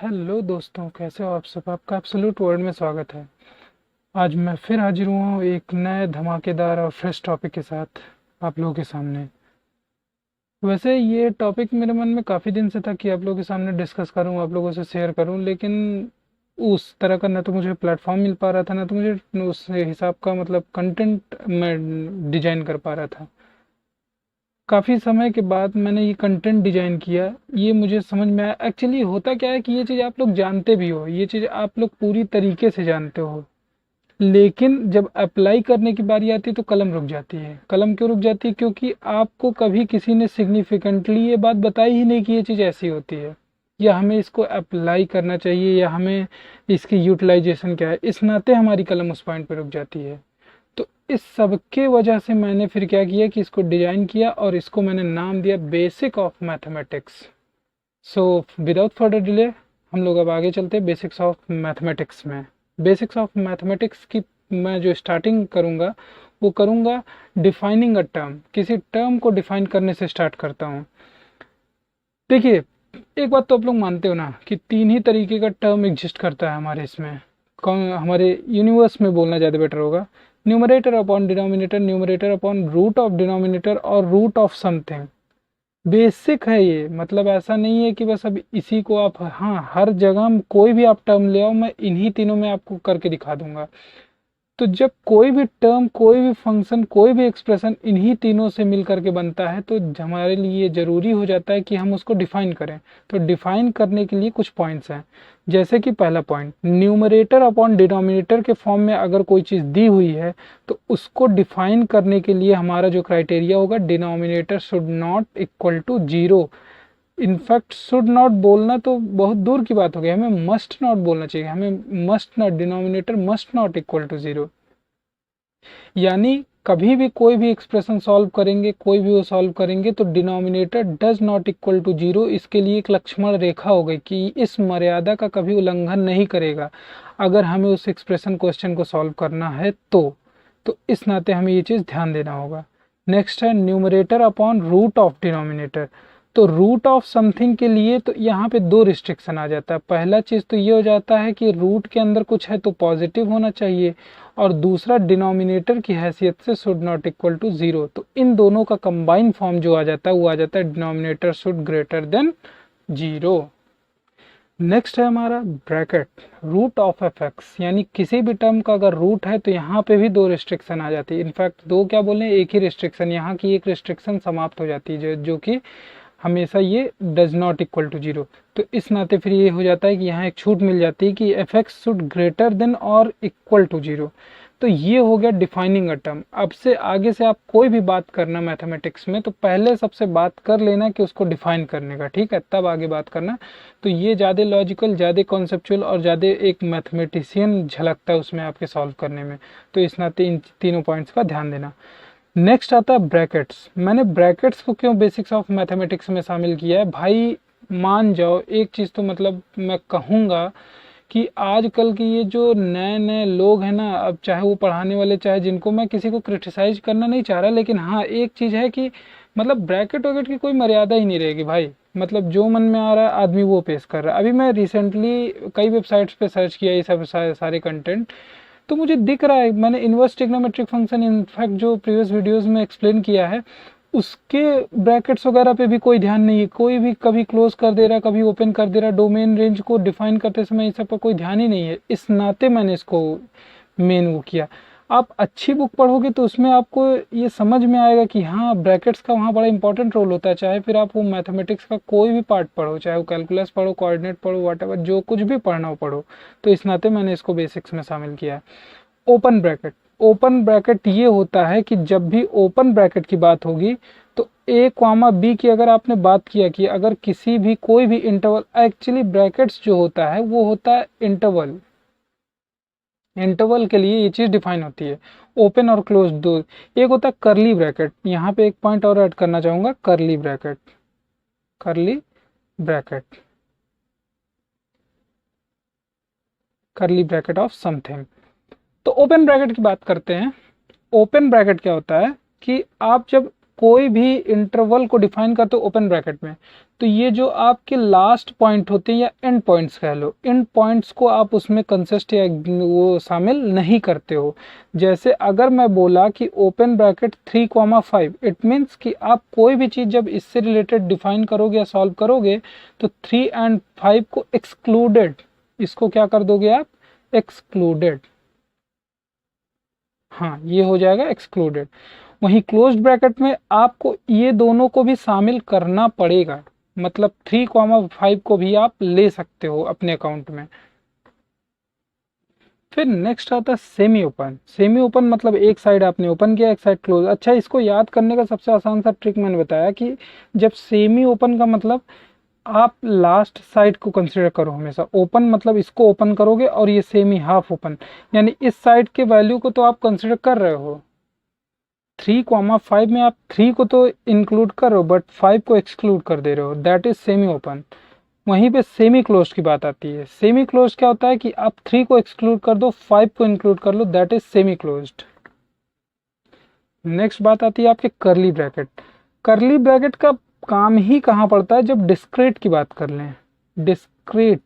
Hello दोस्तों, कैसे हो आप सब। आपका एब्सोल्यूट वर्ल्ड में स्वागत है। आज मैं फिर हाजिर हुआ हूँ एक नए धमाकेदार और फ्रेश टॉपिक के साथ आप लोगों के सामने। वैसे ये टॉपिक मेरे मन में काफ़ी दिन से था कि आप लोगों के सामने डिस्कस करूँ, आप लोगों से शेयर करूँ, लेकिन उस तरह का ना तो मुझे प्लेटफॉर्म मिल पा रहा था, ना तो मुझे उस हिसाब का मतलब कंटेंट मैं डिजाइन कर पा रहा था। काफ़ी समय के बाद मैंने ये कंटेंट डिजाइन किया। ये मुझे समझ में आया एक्चुअली होता क्या है कि ये चीज़ आप लोग जानते भी हो, ये चीज़ आप लोग पूरी तरीके से जानते हो, लेकिन जब अप्लाई करने की बारी आती है तो कलम रुक जाती है। कलम क्यों रुक जाती है? क्योंकि आपको कभी किसी ने सिग्निफिकेंटली ये बात बताई ही नहीं कि ये चीज़ ऐसी होती है, या हमें इसको अप्लाई करना चाहिए, या हमें इसकी यूटिलाइजेशन क्या है। इस नाते हमारी कलम उस पॉइंट पे रुक जाती है। तो इस सब के वजह से मैंने फिर क्या किया कि इसको डिजाइन किया और इसको मैंने नाम दिया basic of mathematics. So without further delay हम लोग अब आगे चलते हैं बेसिक्स ऑफ मैथमेटिक्स में। बेसिक्स ऑफ मैथमेटिक्स की मैं जो स्टार्टिंग करूंगा वो करूंगा डिफाइनिंग अ टर्म। किसी टर्म को डिफाइन करने से स्टार्ट करता हूँ। देखिए, एक बात तो आप लोग मानते हो ना कि तीन ही तरीके का टर्म एग्जिस्ट करता है हमारे इसमें, कौन हमारे यूनिवर्स में बोलना ज़्यादा बेटर होगा। Numerator upon denominator, numerator upon root of denominator और रूट ऑफ समथिंग। बेसिक है ये, मतलब ऐसा नहीं है कि बस अब इसी को आप, हाँ, हर जगह कोई भी आप टर्म ले आओ, मैं इन्हीं तीनों में आपको करके दिखा दूंगा। तो जब कोई भी टर्म, कोई भी फंक्शन, कोई भी एक्सप्रेशन इन्हीं तीनों से मिल करके बनता है, तो हमारे लिए जरूरी हो जाता है कि हम उसको डिफाइन करें। तो डिफाइन करने के लिए कुछ पॉइंट्स हैं। जैसे कि पहला पॉइंट, न्यूमरेटर अपॉन डिनोमिनेटर के फॉर्म में अगर कोई चीज़ दी हुई है तो उसको डिफाइन करने के लिए हमारा जो क्राइटेरिया होगा, denominator should not equal to zero. In fact should not बोलना तो बहुत दूर की बात हो गई, हमें मस्ट नॉट बोलना चाहिए। हमें must not, denominator must not equal to zero. यानी कभी भी कोई भी एक्सप्रेशन सॉल्व करेंगे, कोई भी वो सॉल्व करेंगे, तो denominator does not equal to zero, इसके लिए एक लक्ष्मण रेखा हो गई कि इस मर्यादा का कभी उल्लंघन नहीं करेगा अगर हमें उस एक्सप्रेशन क्वेश्चन को सॉल्व करना है तो इस नाते हमें ये चीज़ ध्यान देना होगा। नेक्स्ट है numerator upon root of denominator. तो रूट ऑफ समथिंग के लिए तो यहाँ पे दो रिस्ट्रिक्शन आ जाता है। पहला चीज़ तो ये हो जाता है कि रूट के अंदर कुछ है तो पॉजिटिव होना चाहिए, और दूसरा डिनोमिनेटर की हैसियत से should not equal to zero. तो इन दोनों का कंबाइन फॉर्म जो आ जाता है वो आ जाता है denominator should greater than zero. Next है हमारा bracket, root of F X. यानी किसी भी टर्म का अगर रूट है तो यहाँ पे भी दो रिस्ट्रिक्शन आ जाती है। इनफैक्ट दो क्या बोले, एक ही रिस्ट्रिक्शन, यहाँ की एक रिस्ट्रिक्शन समाप्त हो जाती है जो कि हमेशा ये does not equal to zero. तो इस नाते फिर ये हो जाता है कि यहाँ एक छूट मिल जाती है कि F x should greater then और इक्वल टू जीरो। तो ये हो गया डिफाइनिंग अ टर्म। अब से आगे से आप कोई भी बात करना मैथमेटिक्स में तो पहले सबसे बात कर लेना कि उसको डिफाइन करने का, ठीक है, तब आगे बात करना। तो ये ज़्यादा लॉजिकल, ज़्यादा कॉन्सेप्चुअल और ज़्यादा एक मैथमेटिशियन झलकता है उसमें आपके सॉल्व करने में। तो इस नाते इन तीनों पॉइंट्स का ध्यान देना। नेक्स्ट आता है ब्रैकेट्स। मैंने ब्रैकेट्स को क्यों बेसिक्स ऑफ मैथमेटिक्स में शामिल किया है भाई? मान जाओ एक चीज़ तो मतलब मैं कहूँगा कि आजकल के ये जो नए नए लोग हैं ना, अब चाहे वो पढ़ाने वाले, चाहे जिनको, मैं किसी को क्रिटिसाइज करना नहीं चाह रहा, लेकिन हाँ एक चीज़ है कि मतलब ब्रैकेट वैकेट की कोई मर्यादा ही नहीं रहेगी भाई। मतलब जो मन में आ रहा है आदमी वो पेश कर रहा है। अभी मैं रिसेंटली कई वेबसाइट्स पे सर्च किया ये सब सारे कंटेंट, तो मुझे दिख रहा है, मैंने इनवर्स ट्रिग्नोमेट्रिक फंक्शन इनफैक्ट जो प्रीवियस वीडियोस में एक्सप्लेन किया है उसके ब्रैकेट्स वगैरह पे भी कोई ध्यान नहीं है। कोई भी कभी क्लोज कर दे रहा, कभी ओपन कर दे रहा, डोमेन रेंज को डिफाइन करते समय इस सब पर कोई ध्यान ही नहीं है। इस नाते मैंने इसको मेन वो किया। आप अच्छी बुक पढ़ोगे तो उसमें आपको ये समझ में आएगा कि हाँ ब्रैकेट्स का वहाँ बड़ा इंपॉर्टेंट रोल होता है। चाहे फिर आप वो मैथमेटिक्स का कोई भी पार्ट पढ़ो, चाहे वो कैलकुलस पढ़ो, कोऑर्डिनेट पढ़ो, व्हाटएवर, जो कुछ भी पढ़ना हो पढ़ो। तो इस नाते मैंने इसको बेसिक्स में शामिल किया है। ओपन ब्रैकेट, ओपन ब्रैकेट ये होता है कि जब भी ओपन ब्रैकेट की बात होगी तो ए कॉमा बी की अगर आपने बात किया कि अगर किसी भी कोई भी इंटरवल, एक्चुअली ब्रैकेट्स जो होता है वो होता है इंटरवल। इंटरवल के लिए ये चीज डिफाइन होती है, ओपन और क्लोज दो। एक होता है करली ब्रैकेट। यहाँ पे एक पॉइंट और ऐड करना चाहूंगा, करली ब्रैकेट, करली ब्रैकेट, करली ब्रैकेट ऑफ समथिंग। तो ओपन ब्रैकेट की बात करते हैं। ओपन ब्रैकेट क्या होता है कि आप जब कोई भी इंटरवल को डिफाइन करते हो ओपन ब्रैकेट में, तो ये जो आपके लास्ट पॉइंट होते हैं या एंड पॉइंट्स कह लो, इन पॉइंट्स को आप उसमें कंसिस्ट या वो शामिल नहीं करते हो। जैसे अगर मैं बोला कि ओपन ब्रैकेट 3,5, इट मीन्स कि आप कोई भी चीज़ जब इससे रिलेटेड डिफाइन करोगे या सॉल्व करोगे तो 3 और 5 को एक्सक्लूडेड, इसको क्या कर दोगे आप, एक्सक्लूडेड। हाँ, ये हो जाएगा एक्सक्लूडेड। वहीं क्लोज्ड ब्रैकेट में आपको ये दोनों को भी शामिल करना पड़ेगा, मतलब 3,5 को भी आप ले सकते हो अपने अकाउंट में। फिर नेक्स्ट आता है सेमी ओपन। सेमी ओपन मतलब एक साइड आपने ओपन किया, एक साइड क्लोज। अच्छा, इसको याद करने का सबसे आसान सा ट्रिक मैंने बताया कि जब सेमी ओपन का मतलब आप लास्ट साइड को कंसिडर करो हमेशा। ओपन मतलब इसको ओपन करोगे और ये सेमी हाफ ओपन, यानी इस साइड के वैल्यू को तो आप कंसिडर कर रहे हो। 3,5 में आप 3 को तो इंक्लूड कर रहे हो बट 5 को एक्सक्लूड कर दे रहे हो, दैट इज सेमी ओपन। वहीं पे सेमी क्लोज की बात आती है। सेमी क्लोज क्या होता है कि आप 3 को एक्सक्लूड कर दो, 5 को इंक्लूड कर लो, that is semi closed. Next बात आती है आपके करली ब्रैकेट। करली ब्रैकेट का काम ही कहाँ पड़ता है, जब डिस्क्रीट की बात कर लें, डिस्क्रीट,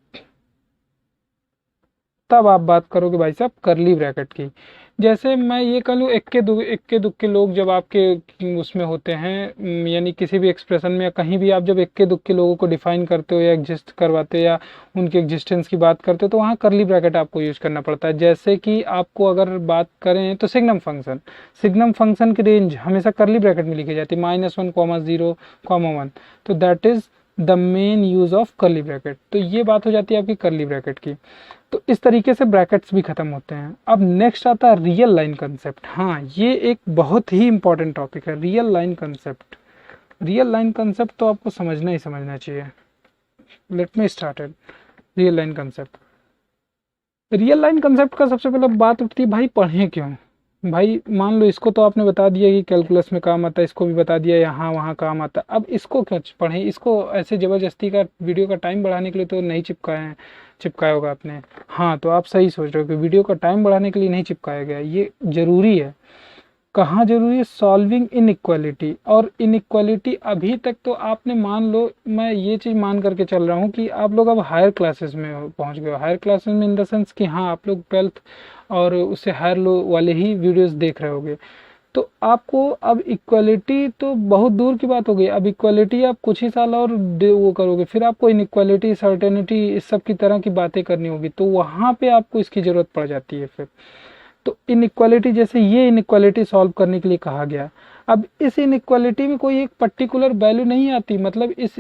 तब आप बात करोगे भाई साहब करली ब्रैकेट की। जैसे मैं ये कह लूँ, इक्के दुक्के लोग जब आपके उसमें होते हैं, यानी किसी भी एक्सप्रेशन में या कहीं भी आप जब इक्के दुक्के लोगों को डिफाइन करते हो या एग्जिस्ट करवाते हो या उनके एग्जिस्टेंस की बात करते हो, तो वहाँ करली ब्रैकेट आपको यूज करना पड़ता है। जैसे कि आपको अगर बात करें तो सिग्नम फंक्शन, सिग्नम फंक्शन की रेंज हमेशा करली ब्रैकेट में लिखी जाती है, -1, 0, 1, तो that is the main use of करली ब्रैकेट। तो ये बात हो जाती है आपकी करली ब्रैकेट की। तो इस तरीके से ब्रैकेट्स भी खत्म होते हैं। अब नेक्स्ट आता है रियल लाइन कंसेप्ट। हाँ, ये एक बहुत ही इंपॉर्टेंट टॉपिक है, real line concept. Real line concept तो आपको समझना ही समझना चाहिए। Let me started. Real line concept, real line concept का सबसे पहले बात उठती है भाई पढ़ें क्यों। भाई मान लो इसको तो आपने बता दिया कि कैलकुलस में काम आता है, इसको भी बता दिया यहाँ वहाँ काम आता है, अब इसको क्यों पढ़ें। इसको ऐसे ज़बरदस्ती का वीडियो का टाइम बढ़ाने के लिए तो नहीं चिपकाया होगा आपने। हाँ, तो आप सही सोच रहे हो कि वीडियो का टाइम बढ़ाने के लिए नहीं चिपकाया गया, ये ज़रूरी है। कहाँ जरूरी है, सॉल्विंग इनइक्वालिटी। और इनइक्वालिटी अभी तक तो आपने मान लो, मैं ये चीज़ मान करके चल रहा हूँ कि आप लोग अब हायर क्लासेस में पहुँच गए हो। हायर क्लासेस में इन द सेंस कि हाँ, आप लोग 12th और उससे हायर लो वाले ही वीडियोस देख रहे होगे। तो आपको अब इक्वालिटी तो बहुत दूर की बात हो गई। अब इक्वालिटी आप कुछ ही साल और वो करोगे, फिर आपको इनइक्वालिटी, सर्टेनिटी, इस सब की तरह की बातें करनी होगी, तो वहाँ पे आपको इसकी ज़रूरत पड़ जाती है फिर। तो इनइक्वालिटी, जैसे ये इनइक्वालिटी सॉल्व करने के लिए कहा गया, अब इस इनइक्वालिटी में कोई एक पर्टिकुलर वैल्यू नहीं आती, मतलब इस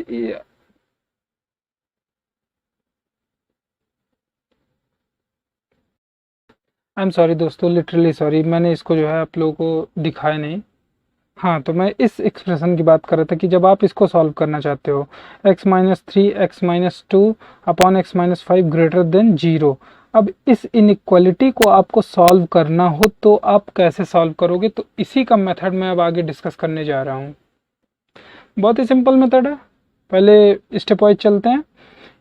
आई एम सॉरी दोस्तों, लिटरली सॉरी, मैंने इसको जो है आप लोगों को दिखाया नहीं। हाँ, तो मैं इस एक्सप्रेशन की बात कर रहा था कि जब आप इसको सॉल्व करना चाहते हो, x-3 x-2 upon x-5 greater than 0। अब इस इनइक्वालिटी को आपको सॉल्व करना हो तो आप कैसे सॉल्व करोगे, तो इसी का मेथड मैं अब आगे डिस्कस करने जा रहा हूँ। बहुत ही सिंपल मेथड है। पहले स्टेप वाइज चलते हैं।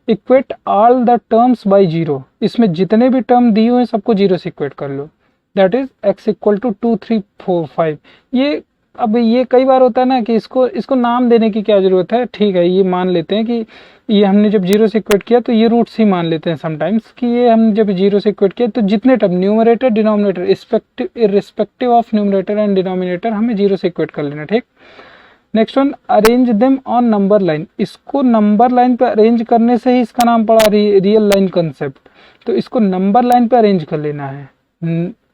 Equate all the terms by 0। इसमें जितने भी टर्म दिए हुए हैं सबको 0 से इक्वेट कर लो, that is x equal to 2, 3, 4, 5। ये अब ये कई बार होता है ना कि इसको नाम देने की क्या ज़रूरत है। ठीक है, ये मान लेते हैं कि ये हमने जब 0 से इक्वेट किया तो ये रूट्स ही मान लेते हैं समटाइम्स कि ये हमने जब 0 से इक्वेट किया तो जितने term numerator denominator irrespective of numerator and denominator हमें 0 से इक्वेट कर लेना। ठीक, next one, arrange them on number line. इसको नंबर लाइन पे अरेंज करने से ही इसका नाम पड़ा रियल लाइन कंसेप्ट। तो इसको नंबर लाइन पे अरेंज कर लेना है।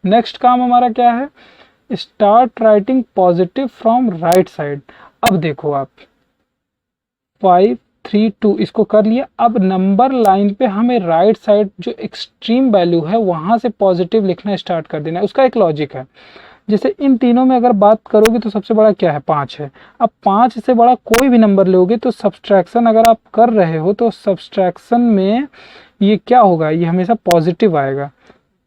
नेक्स्ट काम हमारा क्या है, start writing positive from right side. अब देखो आप 5, 3, 2 इसको कर लिया। अब नंबर लाइन पे हमें राइट साइड जो एक्सट्रीम वैल्यू है वहां से पॉजिटिव लिखना स्टार्ट कर देना है। उसका एक लॉजिक है। जैसे इन तीनों में अगर बात करोगे तो सबसे बड़ा क्या है, 5 है। अब 5 से बड़ा कोई भी नंबर लोगे तो सब्सट्रैक्शन अगर आप कर रहे हो तो सब्सट्रैक्शन में ये क्या होगा, ये हमेशा पॉजिटिव आएगा।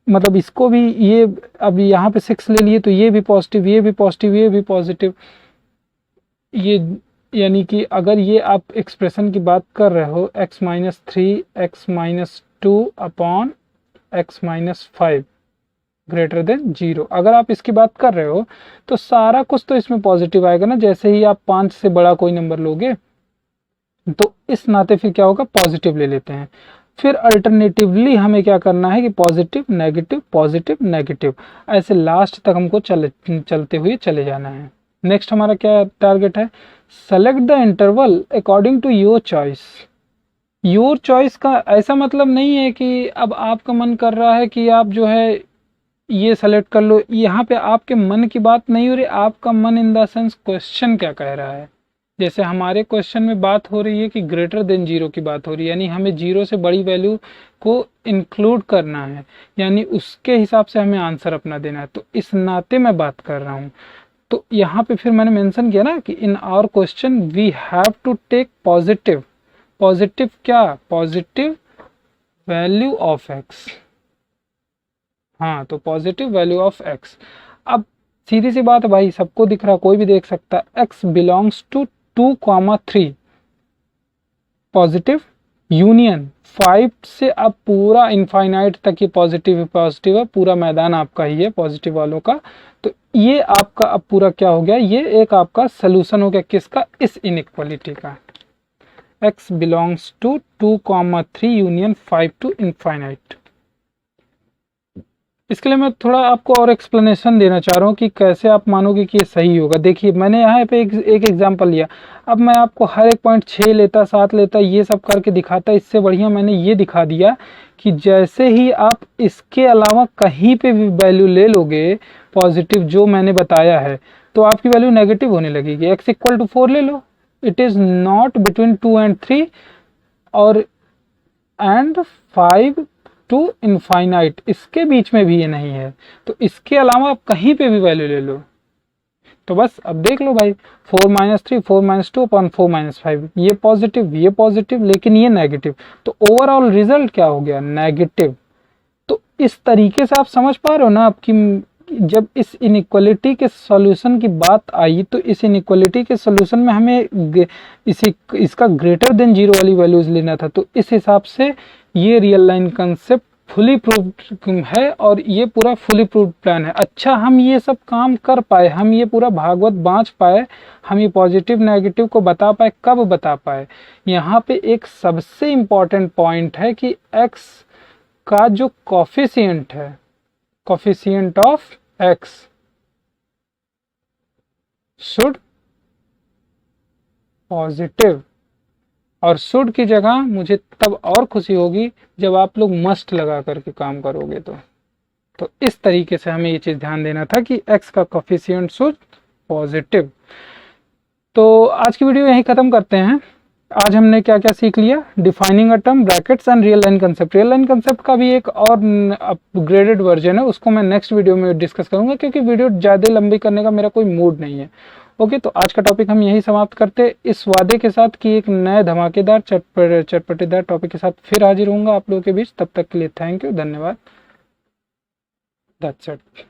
मतलब इसको भी ये, अब यहाँ पे 6 ले लिए तो ये भी पॉजिटिव, ये भी पॉजिटिव, ये भी पॉजिटिव। ये यानी कि अगर ये आप एक्सप्रेशन की बात कर रहे हो x-3 x-2 upon x-5, greater than 0। अगर आप इसकी बात कर रहे हो तो सारा कुछ तो इसमें पॉजिटिव आएगा ना, जैसे ही आप 5 से बड़ा कोई नंबर लोगे तो इस नाते फिर क्या होगा, पॉजिटिव ले लेते हैं। फिर अल्टरनेटिवली हमें क्या करना है कि पॉजिटिव नेगेटिव ऐसे लास्ट तक हमको चलते हुए चले जाना है। नेक्स्ट हमारा क्या टारगेट है, select the interval according to your choice. Your choice का ऐसा मतलब नहीं है कि अब आपका मन कर रहा है कि आप जो है ये सेलेक्ट कर लो, यहाँ पे आपके मन की बात नहीं हो रही, आपका मन इन द सेंस क्वेश्चन क्या कह रहा है। जैसे हमारे क्वेश्चन में बात हो रही है कि ग्रेटर देन 0 की बात हो रही है, यानी हमें 0 से बड़ी वैल्यू को इंक्लूड करना है, यानी उसके हिसाब से हमें आंसर अपना देना है। तो इस नाते मैं बात कर रहा हूँ। तो यहाँ पे फिर मैंने मेंशन किया ना कि in our question we have to take positive क्या, पॉजिटिव वैल्यू ऑफ एक्स। हाँ, तो पॉजिटिव वैल्यू ऑफ एक्स। अब सीधी सी बात है भाई, सबको दिख रहा, कोई भी देख सकता है, X belongs to 2,3, positive union 5 से अब पूरा इनफाइनाइट तक ये पॉजिटिव है, पूरा मैदान आपका ही है पॉजिटिव वालों का। तो ये आपका अब पूरा क्या हो गया, ये एक आपका सोल्यूशन हो गया किसका, इस इनइक्वालिटी का। x belongs to 2,3 union 5 to infinite. इसके लिए मैं थोड़ा आपको और एक्सप्लेनेशन देना चाह रहा हूँ कि कैसे आप मानोगे कि ये सही होगा। देखिए मैंने यहाँ पे एक एग्जांपल लिया, अब मैं आपको हर एक पॉइंट 6 लेता 7 लेता ये सब करके दिखाता, इससे बढ़िया मैंने ये दिखा दिया कि जैसे ही आप इसके अलावा कहीं पे भी वैल्यू ले लोगे पॉजिटिव जो मैंने बताया है, तो आपकी वैल्यू नेगेटिव होने लगेगी। x इक्वल टू 4 ले लो, it is not between 2 and 3 और एंड 5 टू इनफाइनाइट, इसके बीच में भी ये नहीं है। तो इसके अलावा आप कहीं पे भी वैल्यू ले लो। तो बस अब देख लो भाई, 4 - 3 4 - 2 अपॉन 4 - 5, ये पॉजिटिव लेकिन ये नेगेटिव, तो ओवरऑल रिजल्ट क्या हो गया, नेगेटिव। तो इस तरीके से आप समझ पा रहे हो ना आपकी, जब इस इनइक्वालिटी के सॉल्यूशन की बात आई तो इस इनइक्वालिटी के सॉल्यूशन में हमें इसका ग्रेटर देन 0 वाली वैल्यूज लेना था। तो इस हिसाब से ये real line concept fully proved है और ये पूरा फुली प्रूव्ड प्लान है। अच्छा, हम ये सब काम कर पाए, हम ये पूरा भागवत बांच पाए, हम ये पॉजिटिव नेगेटिव को बता पाए, कब बता पाए, यहाँ पे एक सबसे इंपॉर्टेंट पॉइंट है कि x का जो कोफिशिएंट है, coefficient of x should positive, और शुड की जगह मुझे तब और खुशी होगी जब आप लोग मस्ट लगा करके काम करोगे। तो इस तरीके से हमें ये चीज ध्यान देना था कि x का कोफिशिएंट शुड पॉजिटिव। तो आज की वीडियो यहीं खत्म करते हैं। आज हमने क्या क्या सीख लिया, defining a term, brackets and real line concept. Real line concept का भी एक और अपग्रेडेड वर्जन है, उसको मैं नेक्स्ट वीडियो में डिस्कस करूंगा क्योंकि वीडियो ज़्यादा लंबी करने का मेरा कोई मूड नहीं है। ओके, तो आज का टॉपिक हम यही समाप्त करते इस वादे के साथ कि एक नए धमाकेदार चटपटेदार टॉपिक के साथ फिर हाजिर होऊंगा आप लोगों के बीच। तब तक के लिए थैंक यू, धन्यवाद, दैट्स इट।